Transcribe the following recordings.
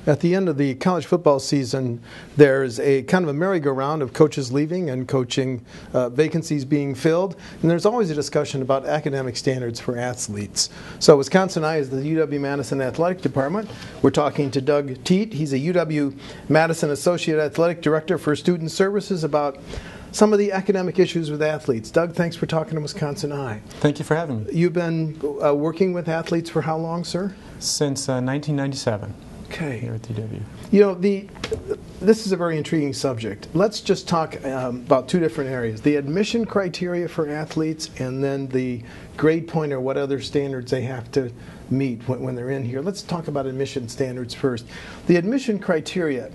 At the end of the college football season, there's a kind of a merry-go-round of coaches leaving and coaching vacancies being filled, and there's always a discussion about academic standards for athletes. So Wisconsin-I is the UW-Madison Athletic Department. We're talking to Doug Tiedt. He's a UW-Madison Associate Athletic Director for Student Services about some of the academic issues with athletes. Doug, thanks for talking to Wisconsin-I. Thank you for having me. You've been working with athletes for how long, sir? Since 1997. Okay. Here at UW. You know, this is a very intriguing subject. Let's just talk about two different areas. The admission criteria for athletes and then the grade point or what other standards they have to meet when they're in here. Let's talk about admission standards first. The admission criteria,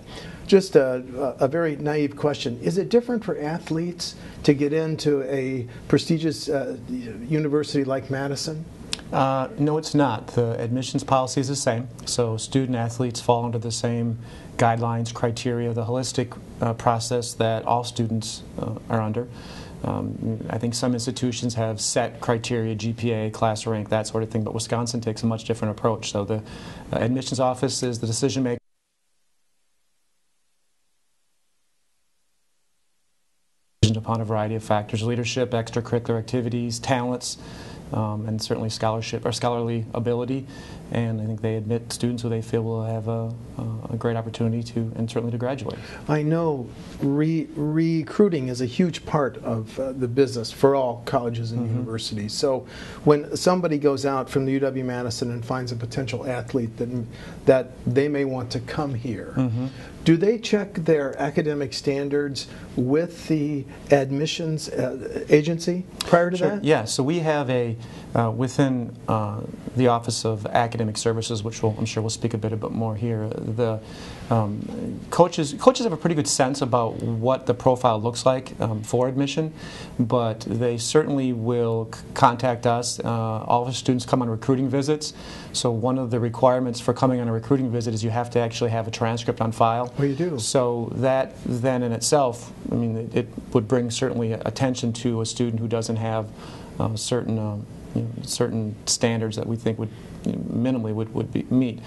just a very naive question. Is it different for athletes to get into a prestigious university like Madison? No, it's not. The admissions policy is the same. So student athletes fall under the same guidelines, criteria, the holistic process that all students are under. I think some institutions have set criteria, GPA, class rank, that sort of thing, but Wisconsin takes a much different approach. So the admissions office is the decision maker upon a variety of factors: leadership, extracurricular activities, talents, and certainly scholarship or scholarly ability. And I think they admit students who they feel will have a great opportunity to, and certainly to graduate. I know recruiting is a huge part of the business for all colleges and universities. So when somebody goes out from the UW-Madison and finds a potential athlete that they may want to come here, do they check their academic standards with the admissions agency prior to that? Yeah, so we have a, within the Office of Academic Services, which I'm sure we'll speak a bit more here, the coaches have a pretty good sense about what the profile looks like for admission, but they certainly will contact us. All of the students come on recruiting visits, so one of the requirements for coming on a recruiting visit is you have to actually have a transcript on file. Oh, you do? So that then in itself, I mean, it would bring certainly attention to a student who doesn't have certain standards that we think would minimally would meet.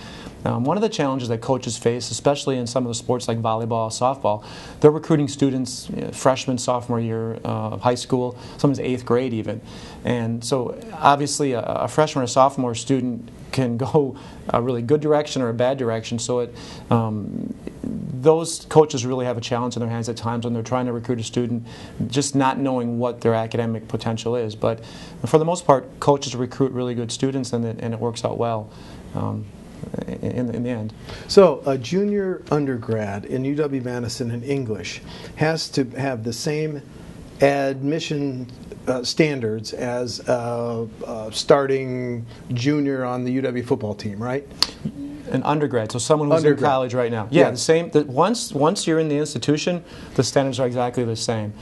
One of the challenges that coaches face, especially in some of the sports like volleyball, softball, they're recruiting students freshman, sophomore year of high school, sometimes 8th grade even. And so obviously a freshman or sophomore student can go a really good direction or a bad direction. So those coaches really have a challenge in their hands at times when they're trying to recruit a student, just not knowing what their academic potential is. But for the most part, coaches recruit really good students, and it works out well in the end. So a junior undergrad in UW-Madison in English has to have the same admission standards as starting junior on the UW football team, right? An undergrad, so someone who's in college right now. Yeah, the same. Once you're in the institution, the standards are exactly the same.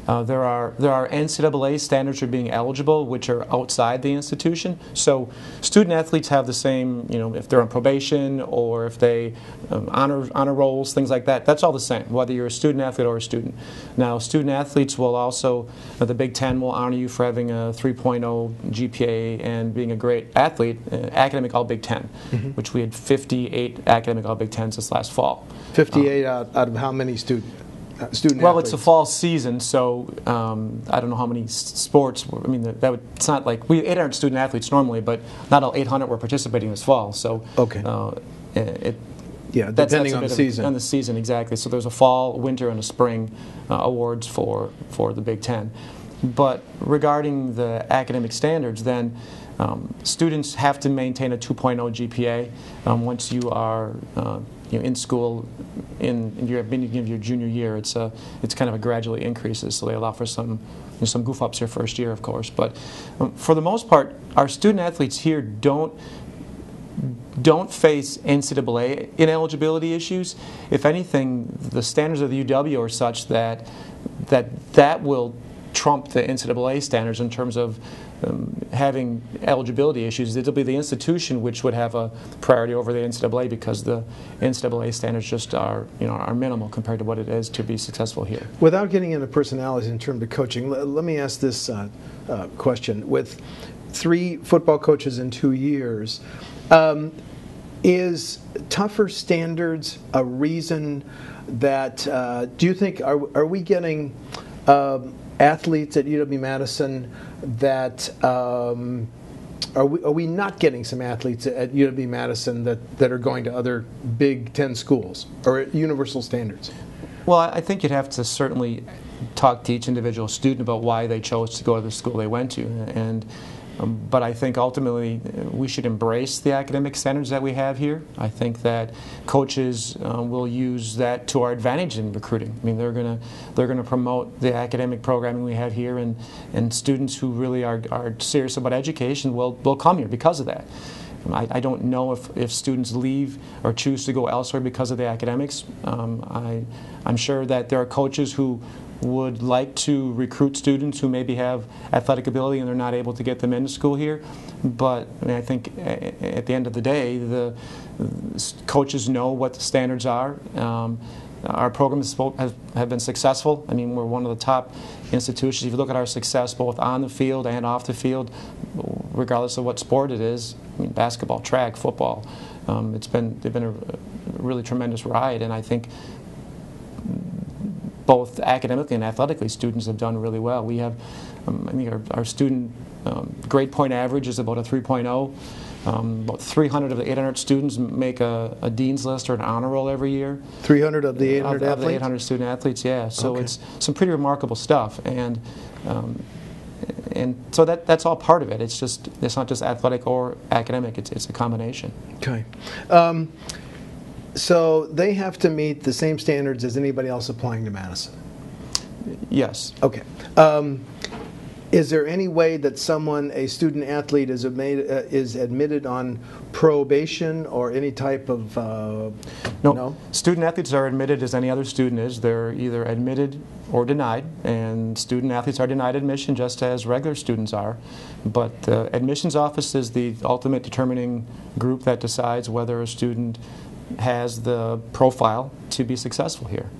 There are NCAA standards for being eligible, which are outside the institution. So student athletes have the same, if they're on probation or if they honor rolls, things like that. That's all the same, whether you're a student athlete or a student. Now, student athletes will also, the Big Ten will honor you for having a 3.0 GPA and being a great athlete, academic All Big Ten, which we had 58 academic All Big Tens this last fall. 58 out of how many student well, athletes? It's a fall season, so I don't know how many sports. I mean, it's not like we 800 student athletes normally, but not all 800 were participating this fall. So okay, depending on the season. On the season, exactly. So there's a fall, winter, and a spring awards for the Big Ten. But regarding the academic standards, then students have to maintain a 2.0 GPA once you are in school in your beginning of your junior year. It's kind of a gradually increases, so they allow for some goof ups your first year, of course. But for the most part, our student athletes here don't face NCAA ineligibility issues. If anything, the standards of the UW are such that will trump the NCAA standards in terms of having eligibility issues. It'll be the institution which would have a priority over the NCAA because the NCAA standards just are minimal compared to what it is to be successful here. Without getting into personalities in terms of coaching, let me ask this question. With 3 football coaches in 2 years, Is tougher standards a reason that, do you think, are we getting athletes at UW-Madison that, are we not getting some athletes at UW-Madison that are going to other Big Ten schools or at universal standards? Well, I think you'd have to certainly talk to each individual student about why they chose to go to the school they went to, but I think ultimately we should embrace the academic standards that we have here. I think that coaches will use that to our advantage in recruiting. I mean, they're going to promote the academic programming we have here, and students who really are serious about education will come here because of that. I don't know if students leave or choose to go elsewhere because of the academics. I'm sure that there are coaches who would like to recruit students who maybe have athletic ability and they're not able to get them into school here. But I mean, I think at the end of the day, the coaches know what the standards are. Our programs have been successful. I mean, we're one of the top institutions. If you look at our success both on the field and off the field, regardless of what sport it is, I mean, basketball, track, football, they've been a really tremendous ride, and I think both academically and athletically, students have done really well. We have, I think our student grade point average is about a 3.0. About 300 of the 800 students make a dean's list or an honor roll every year. 300 of the 800 athletes? Of the 800 student athletes, yeah. So okay. It's some pretty remarkable stuff, and so that's all part of it. It's not just athletic or academic. It's a combination. Okay. So they have to meet the same standards as anybody else applying to Madison? Yes. Okay. Is there any way that a student athlete is admitted on probation or any type of... No. Student athletes are admitted as any other student is. They're either admitted or denied, and student athletes are denied admission just as regular students are. But the admissions office is the ultimate determining group that decides whether a student has the profile to be successful here.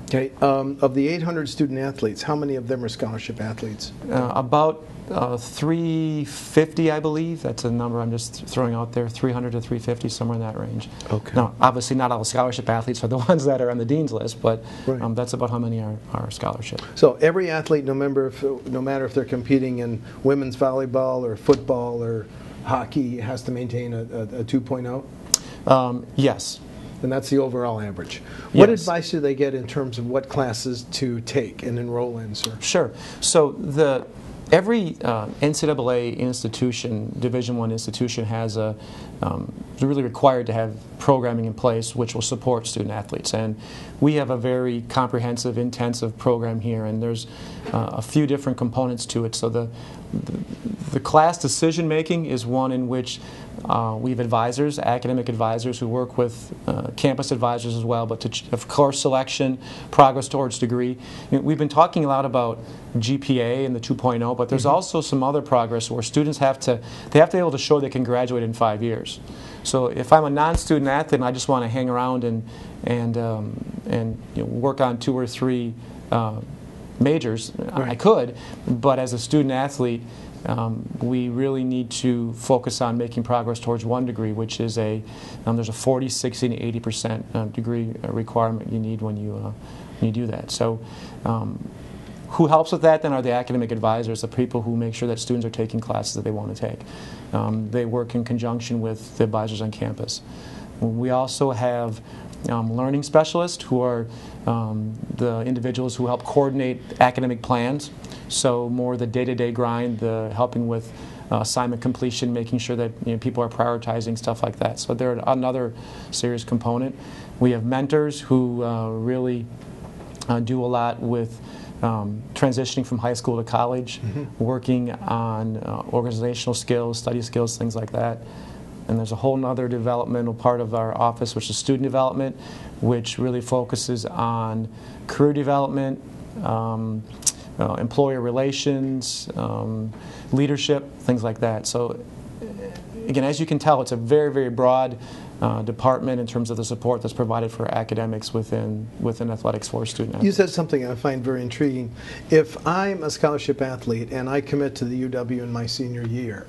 Okay. Of the 800 student athletes, how many of them are scholarship athletes? About 350, I believe. That's a number I'm just throwing out there, 300 to 350, somewhere in that range. Okay. Now, obviously not all scholarship athletes are the ones that are on the dean's list, but right. That's about how many are scholarship. So every athlete, no matter if they're competing in women's volleyball or football or hockey, has to maintain a 2.0? Yes. And that's the overall average. Yes. What advice do they get in terms of what classes to take and enroll in, sir? Sure. So every NCAA institution, Division I institution, has they're really required to have programming in place which will support student athletes. And we have a very comprehensive, intensive program here, and there's a few different components to it. So the class decision making is one in which we have advisors, academic advisors, who work with campus advisors as well, but of course selection, progress towards degree. We've been talking a lot about GPA and the 2.0, but there's also some other progress where students have to be able to show they can graduate in 5 years. So if I'm a non-student athlete and I just want to hang around and work on 2 or 3 majors, right. I could, but as a student athlete, we really need to focus on making progress towards 1 degree, which is there's a 40, 60, and 80% degree requirement you need when you do that. So who helps with that then are the academic advisors, the people who make sure that students are taking classes that they want to take. They work in conjunction with the advisors on campus. We also have learning specialists who are the individuals who help coordinate academic plans. So more the day-to-day grind, the helping with assignment completion, making sure that people are prioritizing, stuff like that. So they're another serious component. We have mentors who really do a lot with transitioning from high school to college, working on organizational skills, study skills, things like that. And there's a whole other developmental part of our office, which is student development, which really focuses on career development, employer relations, leadership, things like that. So again, as you can tell, it's a very, very broad department in terms of the support that's provided for academics within athletics for student athletes. You said something I find very intriguing. If I'm a scholarship athlete and I commit to the UW in my senior year,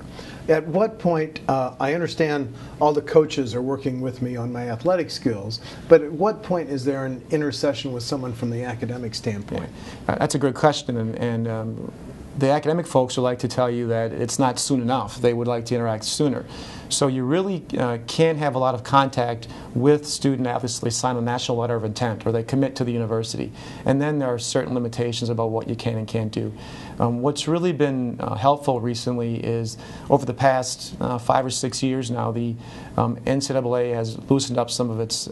at what point, I understand all the coaches are working with me on my athletic skills, but at what point is there an intercession with someone from the academic standpoint? That's a great question, and the academic folks would like to tell you that it's not soon enough. They would like to interact sooner. So you really can't have a lot of contact with student athletes until they sign a national letter of intent or they commit to the university. And then there are certain limitations about what you can and can't do. What's really been helpful recently is over the past 5 or 6 years now, the NCAA has loosened up some of its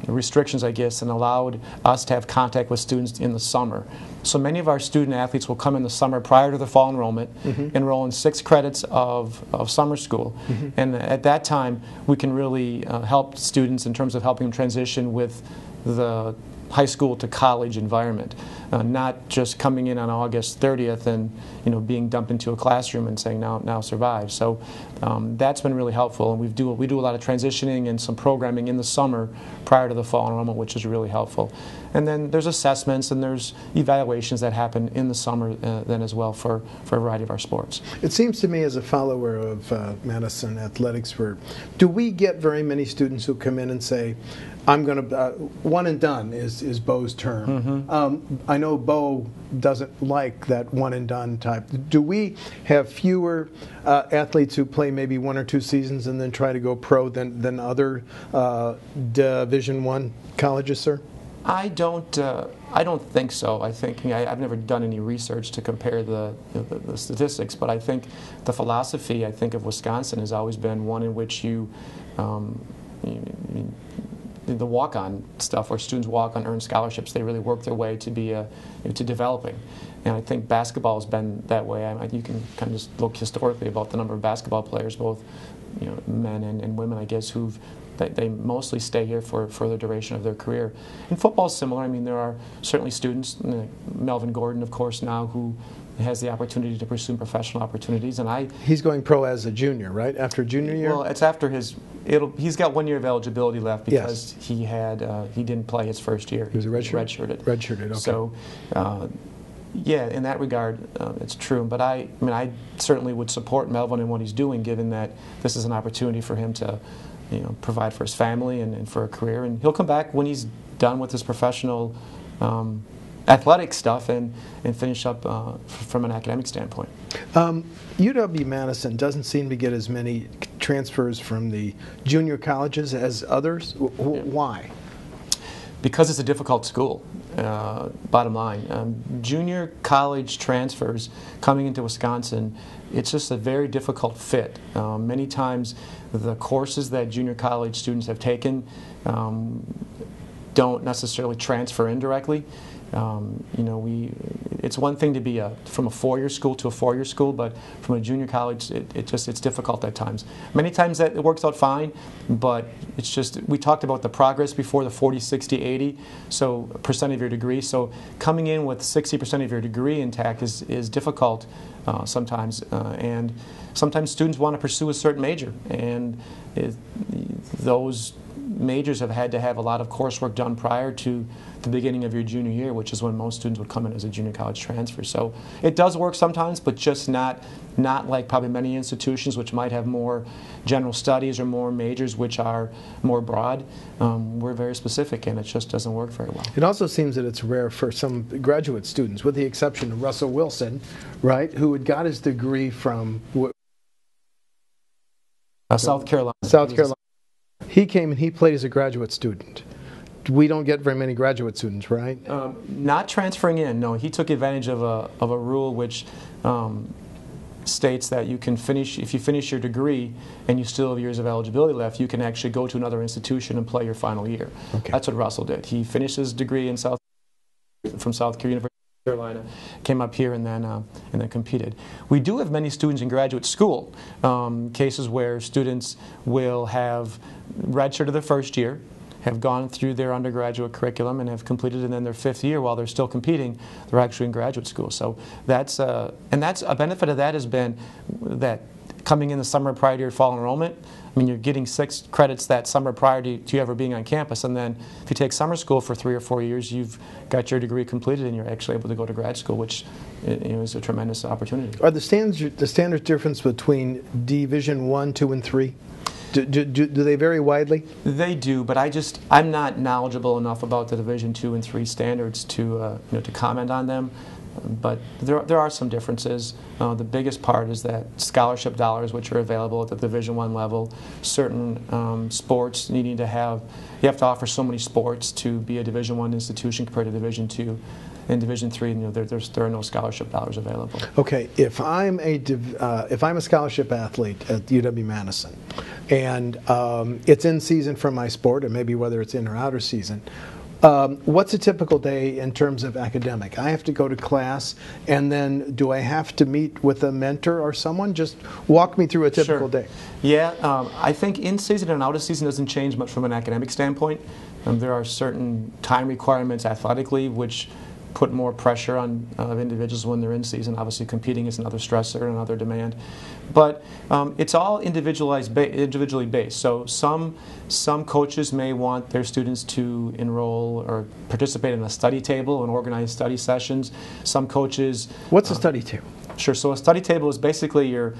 restrictions, I guess, and allowed us to have contact with students in the summer. So many of our student athletes will come in the summer prior to the fall enrollment, enroll in 6 credits of summer school, and at that time we can really help students in terms of helping them transition with the high school to college environment, not just coming in on August 30th and being dumped into a classroom and saying now survive. So that's been really helpful, and we do a lot of transitioning and some programming in the summer prior to the fall enrollment, which is really helpful. And then there's assessments and there's evaluations that happen in the summer then as well for a variety of our sports. It seems to me, as a follower of Madison athletics, do we get very many students who come in and say, I'm going to, one and done is Bo's term. I know Bo doesn't like that one and done type. Do we have fewer athletes who play maybe 1 or 2 seasons and then try to go pro than other Division I colleges, sir? I don't think so. I think I've never done any research to compare the statistics, but I think the philosophy of Wisconsin has always been one in which the walk-on stuff, where students walk on earned scholarships, they really work their way to be to developing. And I think basketball has been that way. You can kind of just look historically about the number of basketball players, both men and women, I guess, they mostly stay here for the duration of their career. And football is similar. I mean, there are certainly students, Melvin Gordon, of course, now, who has the opportunity to pursue professional opportunities, and he's going pro as a junior, right? After junior year? Well, it's after he's got 1 year of eligibility left because he didn't play his first year. He was redshirted. Redshirted, okay. So, yeah, in that regard, it's true. But I certainly would support Melvin in what he's doing, given that this is an opportunity for him to, provide for his family and for a career, and he'll come back when he's done with his professional athletic stuff and finish up from an academic standpoint. UW-Madison doesn't seem to get as many transfers from the junior colleges as others. Why? Because it's a difficult school, bottom line. Junior college transfers coming into Wisconsin, it's just a very difficult fit. Many times the courses that junior college students have taken don't necessarily transfer indirectly. It's one thing to be from a 4-year school to a 4-year school, but from a junior college, it's difficult at times. Many times that it works out fine, but it's just, we talked about the progress before, the 40, 60, 80, so percent of your degree. So coming in with 60% of your degree intact is difficult sometimes, and sometimes students want to pursue a certain major, and those majors have had to have a lot of coursework done prior to the beginning of your junior year, which is when most students would come in as a junior college transfer. So it does work sometimes, but just not like probably many institutions which might have more general studies or more majors which are more broad. We're very specific, and it just doesn't work very well. It also seems that it's rare for some graduate students, with the exception of Russell Wilson, right, who had got his degree from South Carolina. South Carolina. He came and he played as a graduate student. We don't get very many graduate students, right? Not transferring in, no. He took advantage of a rule which states that you can finish, if you finish your degree and you still have years of eligibility left, you can actually go to another institution and play your final year. Okay. That's what Russell did. He finished his degree in from South Carolina, came up here and then competed. We do have many students in graduate school, cases where students will have redshirted their first year, have gone through their undergraduate curriculum and have completed, and then their 5th year, while they're still competing, they're actually in graduate school. So that's a benefit of that has been that coming in the summer prior to your fall enrollment, I mean, you're getting 6 credits that summer prior to you ever being on campus, and then if you take summer school for 3 or 4 years, you've got your degree completed and you're actually able to go to grad school, which is a tremendous opportunity. Are the standard difference between Division 1, 2, and 3? Do they vary widely? They do, but I'm not knowledgeable enough about the Division 2 and 3 standards to to comment on them. But there are some differences. The biggest part is that scholarship dollars, which are available at the Division I level, certain sports you have to offer so many sports to be a Division I institution compared to Division II. In Division III, there are no scholarship dollars available. Okay, if I'm a scholarship athlete at UW-Madison, and it's in season for my sport, or maybe whether it's in or out of season, what's a typical day in terms of academic? I have to go to class, and then do I have to meet with a mentor or someone? Just walk me through a typical day. Yeah, I think in season and out of season doesn't change much from an academic standpoint. There are certain time requirements athletically which put more pressure on individuals when they're in season. Obviously, competing is another stressor and another demand. But it's all individually based. So some coaches may want their students to enroll or participate in a study table and organize study sessions. Some coaches... What's a study table? Sure. So a study table is basically your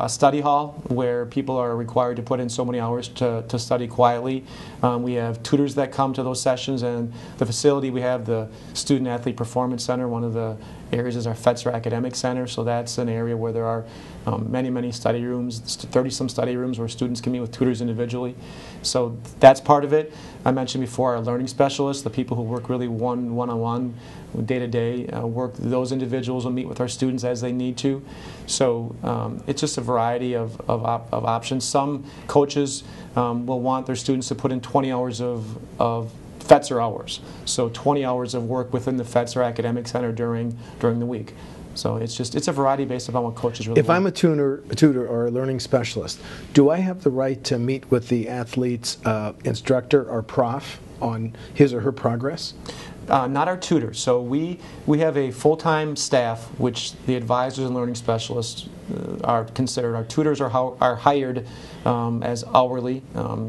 study hall where people are required to put in so many hours to study quietly. We have tutors that come to those sessions, and the facility we have the Student Athlete Performance Center. One of the areas is our Fetzer Academic Center, so that's an area where there are many study rooms, 30-some study rooms where students can meet with tutors individually. So that's part of it. I mentioned before our learning specialists, the people who work really one-on-one, day-to-day work. Those individuals will meet with our students as they need to. So it's just a variety of options. Some coaches will want their students to put in 20 hours of Fetzer hours, so 20 hours of work within the Fetzer Academic Center during the week. So it's a variety based upon what coaches really want. If I'm a tutor or a learning specialist, do I have the right to meet with the athlete's instructor or prof on his or her progress? Not our tutors. So we have a full-time staff, which the advisors and learning specialists are considered. Our tutors are hired as hourly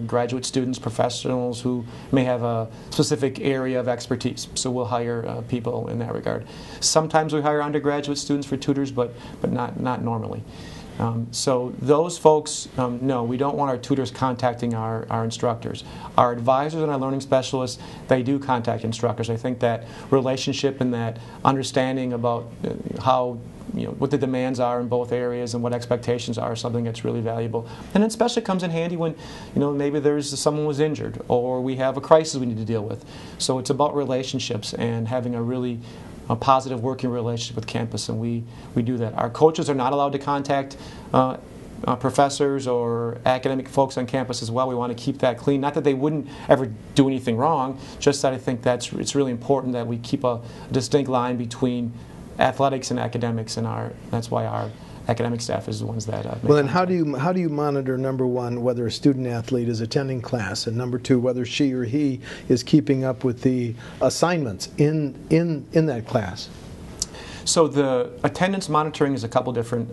graduate students, professionals who may have a specific area of expertise. So we'll hire people in that regard. Sometimes we hire undergraduate students for tutors, but not normally. So those folks, no, we don't want our tutors contacting our instructors. Our advisors and our learning specialists, they do contact instructors. I think that relationship and that understanding about how, what the demands are in both areas and what expectations are something that's really valuable. And it especially comes in handy when, maybe someone was injured or we have a crisis we need to deal with. So it's about relationships and having a positive working relationship with campus, and we do that. Our coaches are not allowed to contact professors or academic folks on campus as well. We want to keep that clean. Not that they wouldn't ever do anything wrong, just that I think it's really important that we keep a distinct line between athletics and academics, and that's why our academic staff is the ones that well, then how do you monitor, number one, whether a student athlete is attending class, and number two, whether she or he is keeping up with the assignments in that class? So the attendance monitoring is a couple different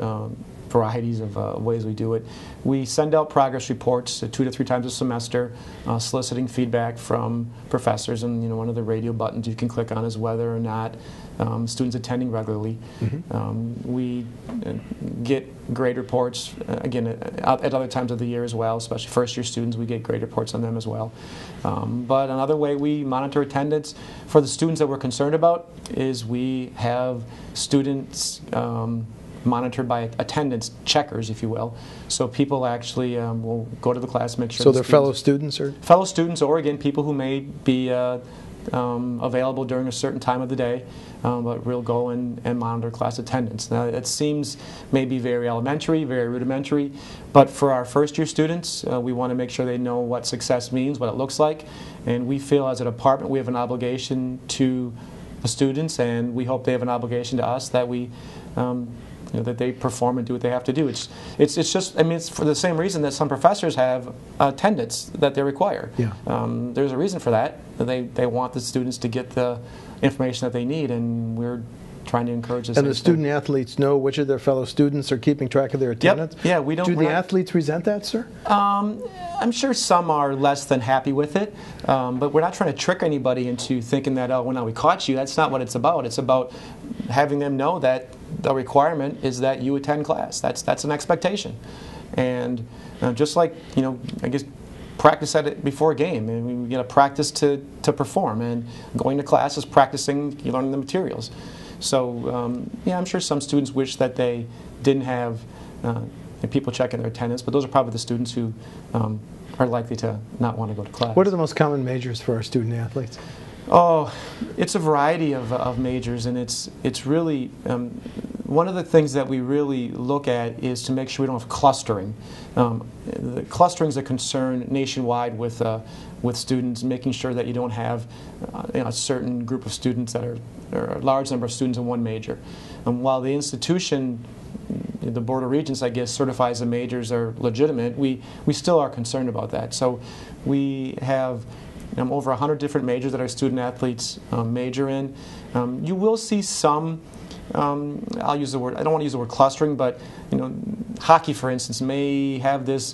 varieties of ways we do it. We send out progress reports 2 to 3 times a semester, soliciting feedback from professors, and one of the radio buttons you can click on is whether or not students attending regularly. Mm-hmm. We get grade reports, again, at other times of the year as well, especially first-year students, we get grade reports on them as well. But another way we monitor attendance for the students that we're concerned about is we have students monitored by attendance checkers, if you will. So people actually will go to the class, make sure. So they're fellow students, or fellow students, or again people who may be available during a certain time of the day, but we'll go and monitor class attendance. Now it seems maybe very elementary, very rudimentary, but for our first-year students, we want to make sure they know what success means, what it looks like, and we feel as a department we have an obligation to the students, and we hope they have an obligation to us that we. That they perform and do what they have to do. It's just, I mean, it's for the same reason that some professors have attendance that they require. Yeah. There's a reason for that. They want the students to get the information that they need, and we're trying to encourage this. And the student athletes know which of their fellow students are keeping track of their attendance? Yep. Yeah, we don't. Do the athletes resent that, sir? I'm sure some are less than happy with it, but we're not trying to trick anybody into thinking that, oh, well, now we caught you. That's not what it's about. It's about having them know that the requirement is that you attend class. That's an expectation. And just like, I guess, practice at it before a game. And we got to practice to perform. And going to class is practicing, you learning the materials. So, I'm sure some students wish that they didn't have people checking their attendance, but those are probably the students who are likely to not want to go to class. What are the most common majors for our student athletes? Oh, it's a variety of majors, and it's really one of the things that we really look at is to make sure we don't have clustering. The clustering is a concern nationwide with students, making sure that you don't have a certain group of students that are a large number of students in one major. While the institution, the Board of Regents, I guess, certifies the majors are legitimate, we still are concerned about that. So we have over 100 different majors that our student athletes major in. You will see some, I'll use the word, I don't want to use the word clustering, but hockey, for instance, may have this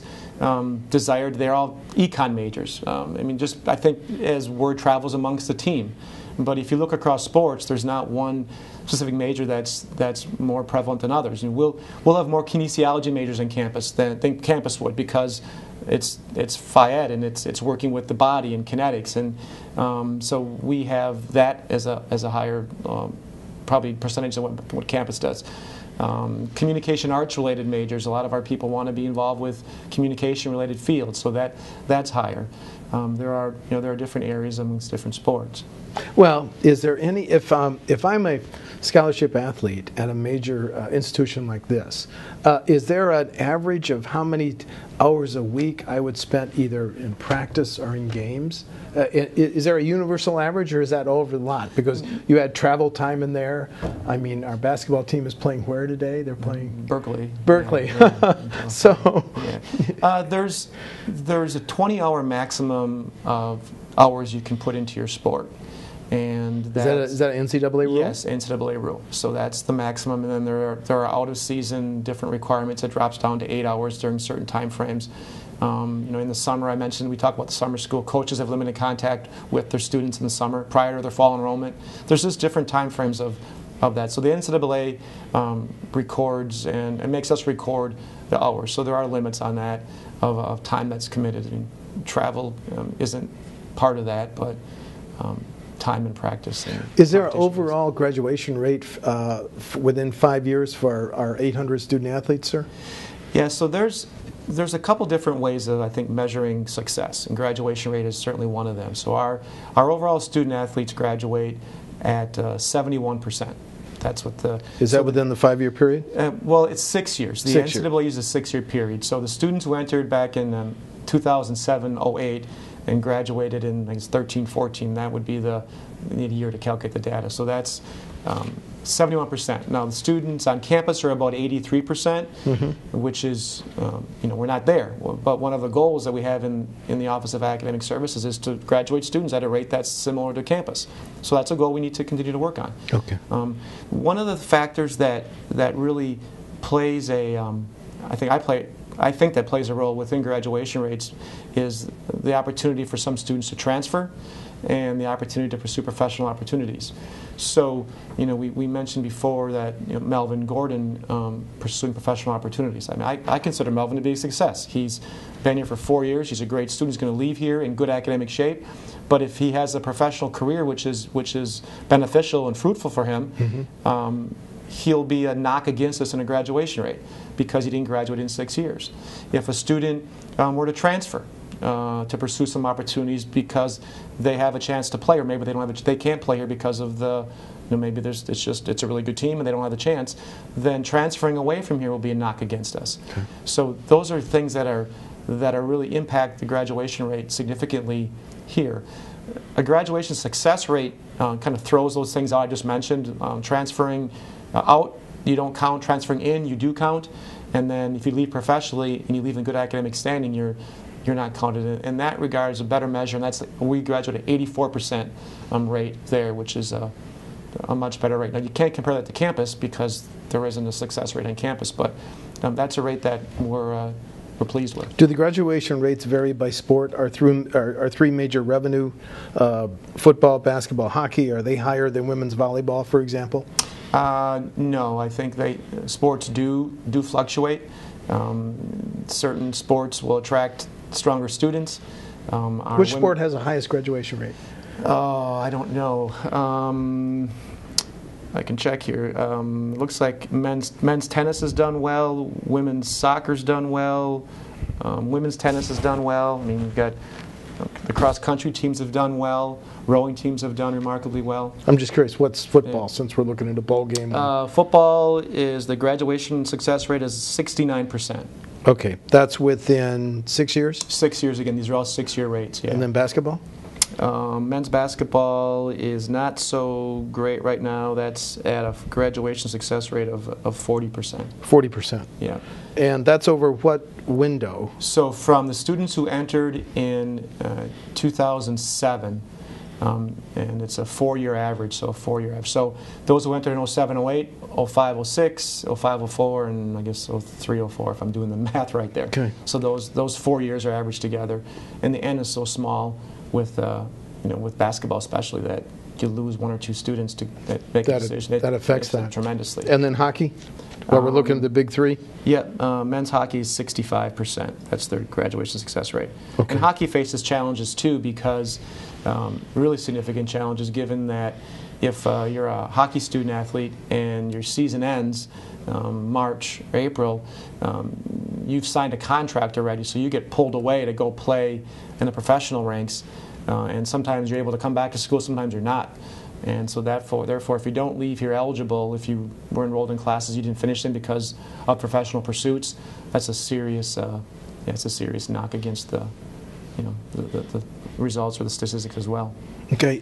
desire. They're all econ majors. I think as word travels amongst the team. But if you look across sports, there's not one specific major that's more prevalent than others. And we'll have more kinesiology majors in campus than campus would, because it's Phi Ed and it's working with the body and kinetics, and so we have that as a higher probably percentage of what campus does. Communication arts related majors, a lot of our people want to be involved with communication related fields, so that's higher. There are different areas amongst different sports. Well, is there any, if I'm a scholarship athlete at a major institution like this, is there an average of how many hours a week I would spend either in practice or in games? Is there a universal average, or is that over a lot? Because you had travel time in there. I mean, our basketball team is playing where today? They're playing Berkeley. Yeah. So there's a 20-hour maximum of hours you can put into your sport. And is that an NCAA rule? Yes, NCAA rule. So that's the maximum, and then there are out of season different requirements. It drops down to 8 hours during certain time frames. In the summer, I mentioned we talk about the summer school. Coaches have limited contact with their students in the summer prior to their fall enrollment. There's just different time frames of that. So the NCAA records and makes us record the hours. So there are limits on that of time that's committed. Travel isn't part of that, but time and practice. Is there an overall graduation rate within 5 years for our 800 student athletes, sir? Yeah, so there's a couple different ways of, I think, measuring success, and graduation rate is certainly one of them. So our overall student athletes graduate at 71%. That's what the... Is that within the 5-year period? Well, it's 6 years. The NCAA uses a 6-year period. So the students who entered back in 2007-08 and graduated in, I guess, 13-14, that would be the year to calculate the data. So that's 71%. Now, the students on campus are about 83%, which is, we're not there. But one of the goals that we have in the Office of Academic Services is to graduate students at a rate that's similar to campus. So that's a goal we need to continue to work on. Okay. One of the factors that really plays I think that plays a role within graduation rates is the opportunity for some students to transfer and the opportunity to pursue professional opportunities. So, we mentioned before that Melvin Gordon pursuing professional opportunities. I mean, I consider Melvin to be a success. He's been here for 4 years. He's a great student. He's going to leave here in good academic shape. But if he has a professional career which is beneficial and fruitful for him, he'll be a knock against us in a graduation rate because he didn't graduate in 6 years. If a student were to transfer to pursue some opportunities because they have a chance to play, or maybe they can't play here because of maybe it's a really good team and they don't have the chance, then transferring away from here will be a knock against us. Okay. So those are things that really impact the graduation rate significantly here. A graduation success rate kind of throws those things out I just mentioned. Transferring out, you don't count. Transferring in, you do count. And then if you leave professionally and you leave in good academic standing, you're not counted. In that regard, is a better measure, and that's we graduate at 84% rate there, which is a much better rate. Now, you can't compare that to campus because there isn't a success rate on campus, but that's a rate that we're pleased with. Do the graduation rates vary by sport? Are three major revenue, football, basketball, hockey, are they higher than women's volleyball, for example? No, I think sports do fluctuate. Certain sports will attract stronger students. Which sport has the highest graduation rate? Oh, I don't know. I can check here. Looks like men's tennis has done well. Women's soccer's done well. Women's tennis has done well. I mean, you've got the cross-country teams have done well. Rowing teams have done remarkably well. I'm just curious, what's football, since we're looking at a bowl game? Football the graduation success rate is 69%. Okay, that's within 6 years? 6 years again. These are all 6-year rates. Yeah. And then basketball? Men's basketball is not so great right now. That's at a graduation success rate of 40%. 40%. Yeah. And that's over what window? So from the students who entered in 2007, and it's a 4-year average, so a 4-year average. So those who entered in 07, 08, 05, 06, 05, 04, and I guess 03, 04, if I'm doing the math right there. Okay. So those 4 years are averaged together, and the N is so small with with basketball especially that you lose 1 or 2 students to make a decision. That affects that tremendously. And then hockey, where we're looking at the big three. Yeah, men's hockey is 65%. That's their graduation success rate. Okay. And hockey faces challenges too, because really significant challenges, given that if you're a hockey student athlete and your season ends March or April, you've signed a contract already, so you get pulled away to go play in the professional ranks, and sometimes you're able to come back to school, sometimes you're not. And so therefore, if you don't leave here eligible, if you were enrolled in classes you didn't finish them because of professional pursuits, that's a serious, it's a serious knock against the results or the statistics as well. Okay.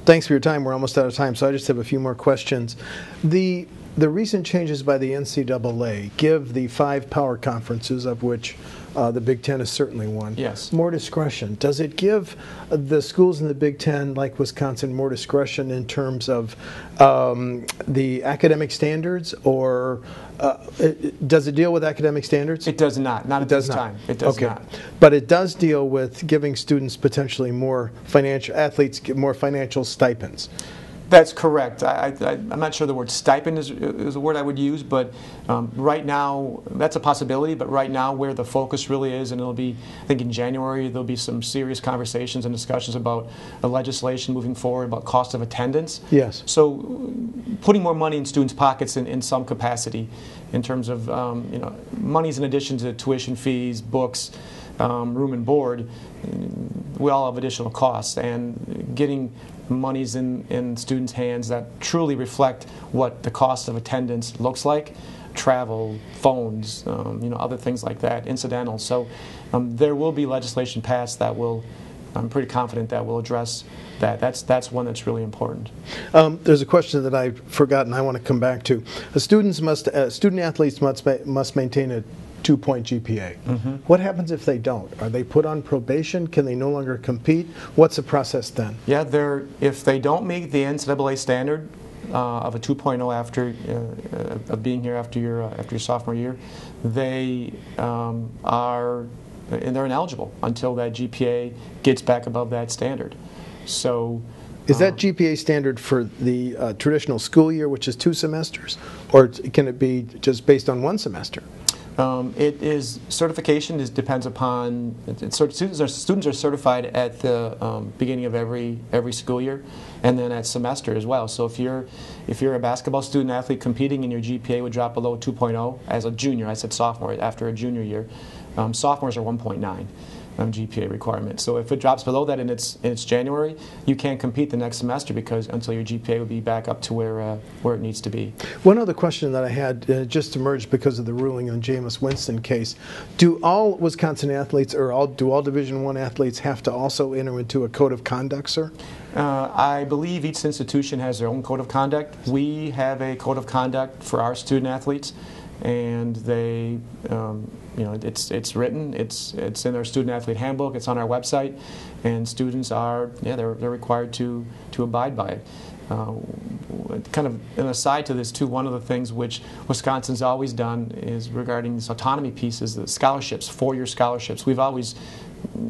Thanks for your time. We're almost out of time, so I just have a few more questions. The recent changes by the NCAA give the 5 power conferences, of which the Big Ten is certainly one, yes, more discretion. Does it give the schools in the Big Ten, like Wisconsin, more discretion in terms of the academic standards, or does it deal with academic standards? It does not. Not at this time. It does not. But it does deal with giving students potentially more more financial stipends. That's correct. I'm not sure the word stipend is a word I would use, but right now, that's a possibility, but right now where the focus really is, and it'll be, I think in January, there'll be some serious conversations and discussions about the legislation moving forward about cost of attendance. Yes. So putting more money in students' pockets in some capacity in terms of, monies in addition to tuition fees, books, room and board. We all have additional costs, and getting monies in students' hands that truly reflect what the cost of attendance looks like, travel, phones, other things like that, incidental. So there will be legislation passed that will, I'm pretty confident that will address that. That's one that's really important. There's a question that I forgot and I want to come back to. Student athletes must maintain a 2-point GPA. Mm-hmm. What happens if they don't? Are they put on probation? Can they no longer compete? What's the process then? Yeah, if they don't meet the NCAA standard of a 2.0 after of being here after your sophomore year, they're ineligible until that GPA gets back above that standard. So. Is that GPA standard for the traditional school year, which is 2 semesters, or can it be just based on 1 semester? It is certification depends upon students are certified at the beginning of every school year, and then at semester as well. So if you're a basketball student athlete competing and your GPA would drop below 2.0 as a junior, I said sophomore after a junior year, sophomores are 1.9. GPA requirement. So if it drops below that and it's January, you can't compete the next semester because until your GPA will be back up to where it needs to be. One other question that I had just emerged because of the ruling on Jameis Winston case: do all Wisconsin athletes or do all Division I athletes have to also enter into a code of conduct, sir? I believe each institution has their own code of conduct. We have a code of conduct for our student athletes, and they. It's written. It's in our student athlete handbook. It's on our website, and students are they're required to abide by it. kind of an aside to this too, one of the things which Wisconsin's always done is regarding this autonomy piece is the scholarships, 4-year scholarships. We've always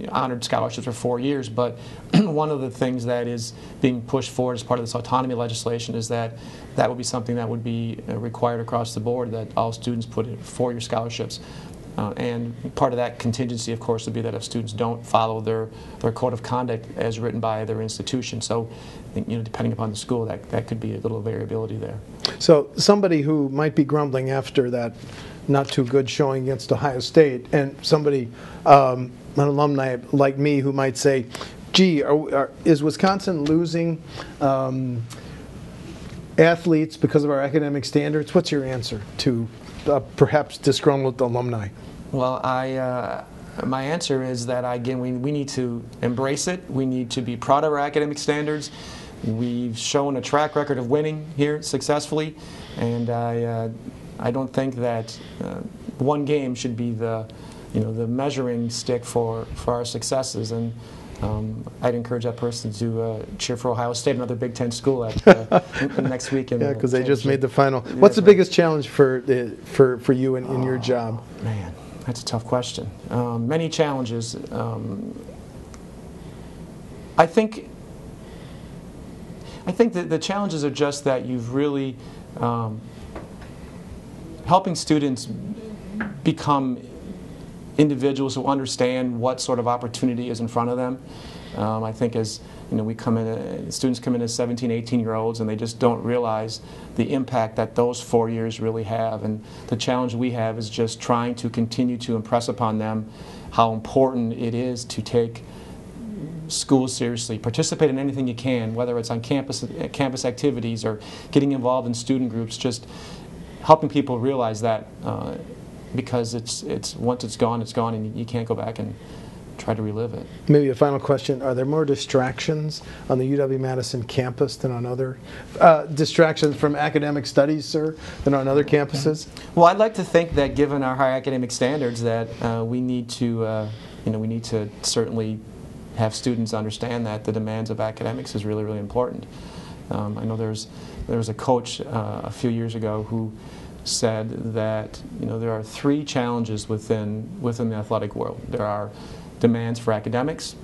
honored scholarships for 4 years, but one of the things that is being pushed forward as part of this autonomy legislation is that that would be something that would be required across the board, that all students put in 4-year scholarships. And part of that contingency, of course, would be that if students don't follow their code of conduct as written by their institution. So, depending upon the school, that could be a little variability there. So somebody who might be grumbling after that not too good showing against Ohio State, and somebody, an alumni like me, who might say, gee, is Wisconsin losing athletes because of our academic standards? What's your answer to perhaps disgruntled alumni? Well, my answer is that, again, we need to embrace it. We need to be proud of our academic standards. We've shown a track record of winning here successfully, and I don't think that one game should be the measuring stick for our successes. And I'd encourage that person to cheer for Ohio State, another Big Ten school, next week. Yeah, because they just made the final. What's the biggest challenge for you in your job? Man, that's a tough question. Many challenges. I think that the challenges are just that you've really helping students become individuals who understand what sort of opportunity is in front of them. I think as students come in as 17, 18-year-olds, and they just don't realize the impact that those 4 years really have. And the challenge we have is just trying to continue to impress upon them how important it is to take school seriously, participate in anything you can, whether it's on campus activities or getting involved in student groups, just helping people realize that because it's once it's gone, and you can't go back and try to relive it. Maybe a final question: are there more distractions on the UW-Madison campus than on other distractions from academic studies, sir, than on other campuses? Well, I'd like to think that, given our high academic standards, that we need to certainly have students understand that the demands of academics is really, really important. I know there was a coach a few years ago who said that there are 3 challenges within the athletic world. There are demands for academics,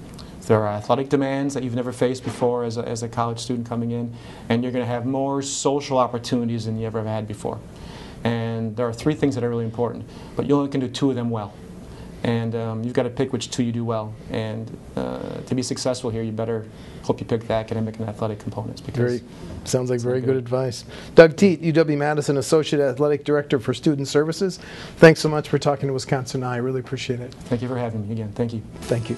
there are athletic demands that you've never faced before as a college student coming in, and you're going to have more social opportunities than you ever have had before. And there are 3 things that are really important, but you only can do 2 of them well. And you've got to pick which 2 you do well. And to be successful here, you better hope you pick the academic and athletic components. Because sounds like very good advice. Doug Tiedt, UW-Madison Associate Athletic Director for Student Services. Thanks so much for talking to Wisconsin Eye. I really appreciate it. Thank you for having me again. Thank you. Thank you.